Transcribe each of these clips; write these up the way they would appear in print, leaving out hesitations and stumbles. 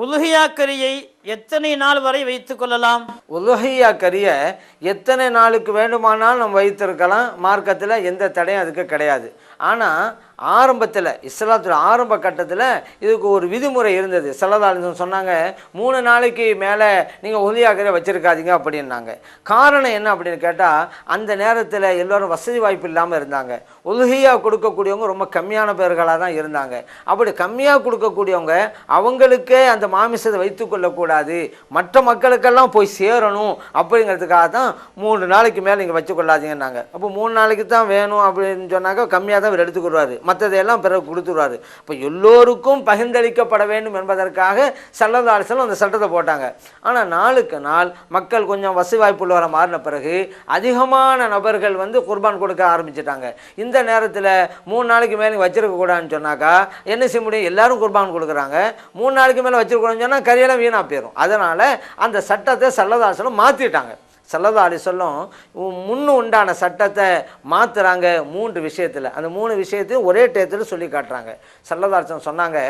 உலுஹியா கரியை எத்தனை நாள் வரை வைத்துக் கொள்ளலாம்? உலுஹியா கரியை எத்தனை நாளுக்கு வேண்டுமானாலும் நம்ம வைத்திருக்கலாம். மார்க்கத்தில் எந்த தடையும் அதுக்கு கிடையாது. ஆனால் ஆரம்பத்தில் இஸ்லாத்தில் ஆரம்ப கட்டத்தில் இதுக்கு ஒரு விதிமுறை இருந்தது. ஸல்லல்லாஹு சொன்னாங்க, 3 நாளைக்கு மேலே நீங்கள் உலுஹியா கரியை வச்சுருக்காதீங்க அப்படின்னாங்க. காரணம் என்ன அப்படின்னு கேட்டால், அந்த நேரத்தில் எல்லோரும் வசதி வாய்ப்பு இல்லாமல் இருந்தாங்க. உலுஹியா கொடுக்கக்கூடியவங்க ரொம்ப கம்மியான பேர்களாக தான் இருந்தாங்க. அப்படி கம்மியாக கொடுக்கக்கூடியவங்க அவங்களுக்கே அந்த மாமிசத்தை வைத்து கொள்ளக்கூடாது, மற்ற மக்களுக்கெல்லாம் போய் சேரணும் அப்படிங்கிறதுக்காக தான் 3 நாளைக்கு மேலே நீங்கள் வச்சுக்கொள்ளாதீங்கன்னாங்க. அப்போ 3 நாளைக்கு தான் வேணும் அப்படின்னு சொன்னாக்க கம்மியாக தான் இவர் எடுத்துக்கொள்வார், மற்றதையெல்லாம் பிறகு கொடுத்துருவார். இப்போ எல்லோருக்கும் பகிர்ந்தளிக்கப்பட வேண்டும் என்பதற்காக ஸல்லல்லாஹு அலைஹி வஸல்லம் அந்த சட்டத்தை போட்டாங்க. ஆனால் நாளுக்கு நாள் மக்கள் கொஞ்சம் வசதி வாய்ப்பு உள்ளவரை மாறின பிறகு அதிகமான நபர்கள் குர்பான் கொடுக்க ஆரம்பிச்சிட்டாங்க. இந்த நேரத்தில் 3 நாளைக்கு மேலே வச்சிருக்க கூடாதுன்னு சொன்னாக்கா என்ன செய்ய முடியும்? எல்லாரும் குர்பான் கொடுக்குறாங்க. 3 நாளைக்கு மேலே வச்சிருக்கூடாதுன்னு சொன்னால் கரியெல்லாம் வீணாக போயிடும். அதனால் அந்த சட்டத்தை ஸல்லல்லாஹு அலைஹி வஸல்லம் மாற்றிட்டாங்க. ஸல்லல்லாஹு அலைஹி வஸல்லம் முன்னு உண்டான சட்டத்தை மாற்றுறாங்க 3 விஷயத்தில். அந்த 3 விஷயத்தையும் ஒரே டயத்தில் சொல்லி காட்டுறாங்க. ஸல்லல்லாஹு அலைஹி வஸல்லம் சொன்னாங்க,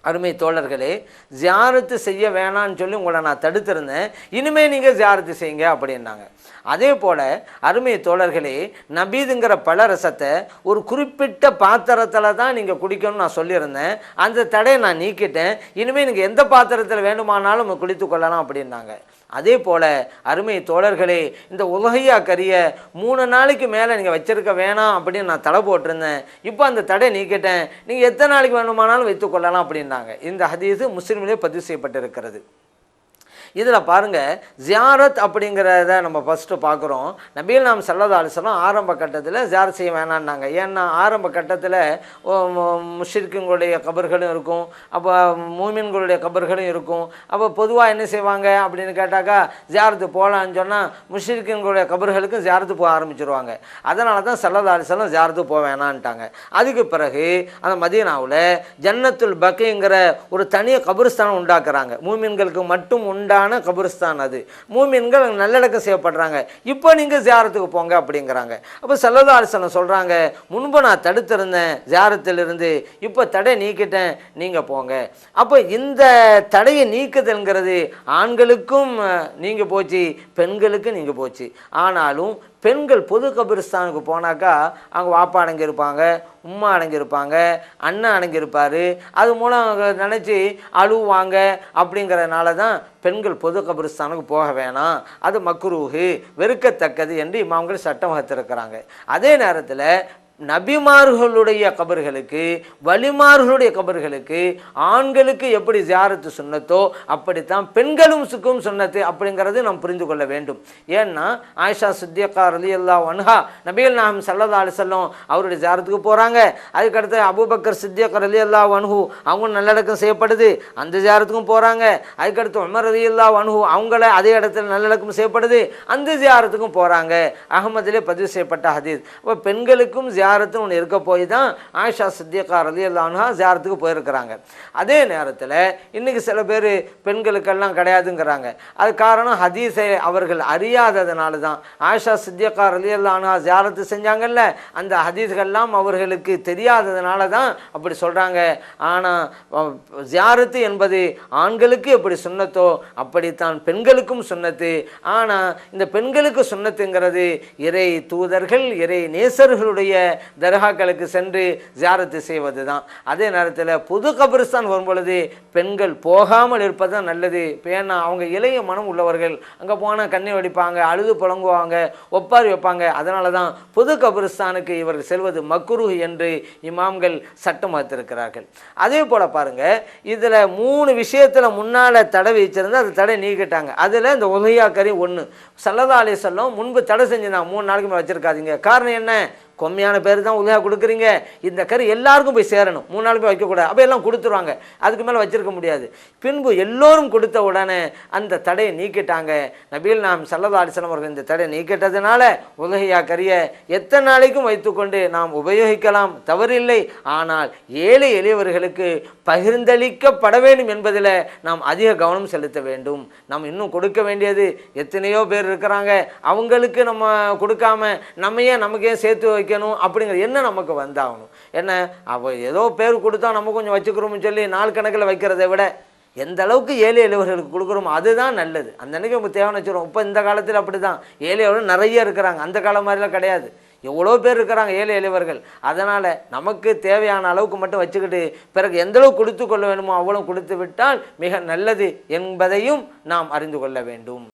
அருமை தோழர்களே, ஜியாரத்து செய்ய வேணான்னு சொல்லி உங்களை நான் தடுத்திருந்தேன், இனிமேல் நீங்கள் ஜியாரத்து செய்யுங்க அப்படின்னாங்க. அதே போல் அருமை தோழர்களே, நபீதுங்கிற பழரசத்தை ஒரு குறிப்பிட்ட பாத்திரத்தில் தான் நீங்கள் குடிக்கணும்னு நான் சொல்லியிருந்தேன், அந்த தடையை நான் நீக்கிட்டேன், இனிமேல் நீங்கள் எந்த பாத்திரத்தில் வேண்டுமானாலும் குடித்து கொள்ளலாம் அப்படின்னாங்க. அதே போல் அருமை தோழர்களே, இந்த உலுஹியா கரியை 3 நாளைக்கு மேலே நீங்கள் வச்சிருக்க வேணாம் அப்படின்னு நான் தடை போட்டிருந்தேன், இப்போ அந்த தடை நீக்கிட்டேன், நீங்கள் எத்தனை நாளைக்கு வேணுமானாலும் வைத்துக்கொள்ளலாம் அப்படின்னாங்க. இந்த ஹதீஸ் முஸ்லிமிலே பதிவு செய்யப்பட்டிருக்கிறது. இதில் பாருங்கள், ஜியாரத் அப்படிங்கிறத நம்ம ஃபஸ்ட்டு பார்க்குறோம். நபிகள் நாயகம் ஸல்லல்லாஹு அலைஹி வஸல்லம் ஆரம்ப கட்டத்தில் ஜியாரத் செய்ய வேணான்னாங்க. ஏன்னா ஆரம்ப கட்டத்தில் முஷ்ரிக்குங்களுடைய கபர்களும் இருக்கும், அப்போ மூமின்களுடைய கபர்களும் இருக்கும். அப்போ பொதுவாக என்ன செய்வாங்க அப்படின்னு கேட்டாக்கா, ஜியாரத்து போகலான்னு சொன்னால் முஷ்ரிக்குங்களுடைய கபர்களுக்கும் ஜியாரத்து போக ஆரம்பிச்சிருவாங்க. அதனால தான் ஸல்லல்லாஹு அலைஹி வஸல்லம் ஜியாரத்து போக வேணான்ட்டாங்க. அதுக்கு பிறகு அந்த மதீனாவில் ஜன்னத்துல் பக்கீங்கிற ஒரு தனி கபரிஸ்தானம் உண்டாக்குறாங்க. மூமின்களுக்கு மட்டும் உண்டான கபரிஸ்தான். அது மூமின்கள் நல்லடக்கம் செய்யப்படுறாங்க. இப்போ நீங்கள் ஜியாரத்துக்கு போங்க அப்படிங்கிறாங்க. அப்போ ஸல்லல்லாஹு அலைஹி வஸல்லம் சொல்கிறாங்க, முன்பு நான் தடுத்திருந்தேன் ஜியாரத்திலிருந்து, இப்போ தடை நீக்கிட்டேன், நீங்கள் போங்க. அப்போ இந்த தடையை நீக்குதல்ங்கிறது ஆண்களுக்கும் நீங்கள் போச்சு, பெண்களுக்கும் நீங்கள் போச்சு. ஆனாலும் பெண்கள் பொது கபிரிஸ்தானுக்கு போனாக்கா அவங்க வாப்பா அடங்கியிருப்பாங்க, உம்மா அடங்கியிருப்பாங்க, அண்ணன் அடங்கியிருப்பார். அது மூலம் நினச்சி அழுவாங்க. அப்படிங்கிறதுனால தான் பெண்கள் பொது கபிரிஸ்தானுக்கு போக வேணாம், அது மக்ரூஹு, வெறுக்கத்தக்கது என்று இமாம்கள் சட்டம் வகுத்திருக்கிறாங்க. அதே நேரத்தில் நபிமார்களுடைய கபர்களுக்கு, வலிமார்களுடைய கபர்களுக்கு ஆண்களுக்கு எப்படி ஜியாரத்து சுன்னத்தோ அப்படித்தான் பெண்களும் சுன்னத்து அப்படிங்கிறது நாம் புரிந்து கொள்ள வேண்டும். ஏன்னா ஆயிஷா சித்திகா ரலியல்லாஹு அன்ஹா நபிகள் நாயகம் ஸல்லல்லாஹு அலைஹி வஸல்லம் அவருடைய ஜியாரத்துக்கு போகிறாங்க. அதுக்கடுத்து அபூபக்கர் சித்திக் ரலியல்லாஹு அன்ஹு அவங்க நல்லடக்கம் செய்யப்படுது, அந்த ஜியாரத்துக்கும் போகிறாங்க. அதுக்கடுத்து உமர் ரலியல்லாஹு அன்ஹு அவங்கள அதே இடத்துல நல்லடக்கம் செய்யப்படுது, அந்த ஜியாரத்துக்கும் போகிறாங்க. அஹ்மதிலே பதிவு செய்யப்பட்ட ஹதீஸ். அப்போ பெண்களுக்கும் ஜியாரத்துன்னு ஒன்று இருக்க போய் தான் ஆயிஷா சித்திகா ரலியல்லாஹு அன்ஹா ஜியாரத்துக்கு போயிருக்கிறாங்க. அதே நேரத்தில் இன்றைக்கி சில பேர் பெண்களுக்கெல்லாம் கிடையாதுங்கிறாங்க. அது காரணம் ஹதீஸை அவர்கள் அறியாததுனால தான். ஆயிஷா சித்திகா ரலியல்லாஹு அன்ஹா ஜியாரத்து செஞ்சாங்கல்ல, அந்த ஹதீஸ்கள்லாம் அவர்களுக்கு தெரியாததுனால தான் அப்படி சொல்கிறாங்க. ஆனால் ஜியாரத்து என்பது ஆண்களுக்கு எப்படி சுன்னத்தோ அப்படித்தான் பெண்களுக்கும் சுன்னத்து. ஆனால் இந்த பெண்களுக்கு சுன்னத்துங்கிறது இறை தூதர்கள், இறை நேசர்களுடைய தர்காக்களுக்கு சென்று ஜியாரத்து செய்வது தான். அதே நேரத்தில் பொது கபிரிஸ்தான் வரும்பொழுது பெண்கள் போகாமல் இருப்பது தான் நல்லது. ஏன்னா அவங்க இளைய மனம் உள்ளவர்கள், அங்கே போனால் கண்ணை வடிப்பாங்க, அழுது புலங்குவாங்க, ஒப்பாரி வைப்பாங்க. அதனால தான் பொது கபிரிஸ்தானுக்கு இவர்கள் செல்வது மக்ரூஹ் என்று இமாம்கள் சட்டம் வகுத்திருக்கிறார்கள். அதே போல் பாருங்கள், இதில் 3 விஷயத்தில் முன்னால் தடை வச்சிருந்து அது தடை நீக்கிட்டாங்க. அதில் இந்த உலுஹியா கரி ஒன்று. ஸல்லல்லாஹு அலைஹி வஸல்லம் முன்பு தடை செஞ்சுருந்தாங்க, 3 நாளைக்கு மேலே வச்சிருக்காதீங்க. காரணம் என்ன? கம்மியான பேர் தான் உலுஹியா கொடுக்குறீங்க, இந்த கறி எல்லாருக்கும் போய் சேரணும், 3 நாள் போய் வைக்கக்கூடாது. அப்போ எல்லாம் கொடுத்துருவாங்க, அதுக்கு மேலே வச்சிருக்க முடியாது. பின்பு எல்லோரும் கொடுத்த உடனே அந்த தடையை நீக்கிட்டாங்க. நபிகள் நாயகம் ஸல்லல்லாஹு அலைஹி வஸல்லம் அவர்கள் இந்த தடையை நீக்கிட்டதுனால உலுஹியா கறியை எத்தனை நாளைக்கும் வைத்துக்கொண்டு நாம் உபயோகிக்கலாம், தவறில்லை. ஆனால் ஏழை எளியவர்களுக்கு பகிர்ந்தளிக்கப்பட வேண்டும் என்பதில் நாம் அதிக கவனம் செலுத்த வேண்டும். நாம் இன்னும் கொடுக்க வேண்டியது எத்தனையோ பேர் இருக்கிறாங்க, அவங்களுக்கு நம்ம கொடுக்காம நம்ம நமக்கே சேர்த்து வைக்கணும் அப்படிங்கிற என்ன நமக்கு வந்தாகணும். என்ன அவ ஏதோ பேர் கொடுத்தா நம்ம கொஞ்சம் வச்சுக்கிறோம்னு சொல்லி நாள் கணக்கில் வைக்கிறதை விட எந்த அளவுக்கு ஏழை எளியவர்களுக்கு கொடுக்குறோமோ அதுதான் நல்லது. அந்த அன்றைக்கி நம்ம தேவைன்னு வச்சுருவோம். இப்போ இந்த காலத்தில் அப்படி தான் ஏழை எளியவர்கள் நிறைய இருக்கிறாங்க, அந்த காலம் மாதிரிலாம் கிடையாது. எவ்வளோ பேர் இருக்கிறாங்க ஏழை எளியவர்கள். அதனால் நமக்கு தேவையான அளவுக்கு மட்டும் வச்சுக்கிட்டு பிறகு எந்தளவு கொடுத்து கொள்ள வேண்டுமோ அவ்வளோ கொடுத்து விட்டால் மிக நல்லது என்பதையும் நாம் அறிந்து கொள்ள வேண்டும்.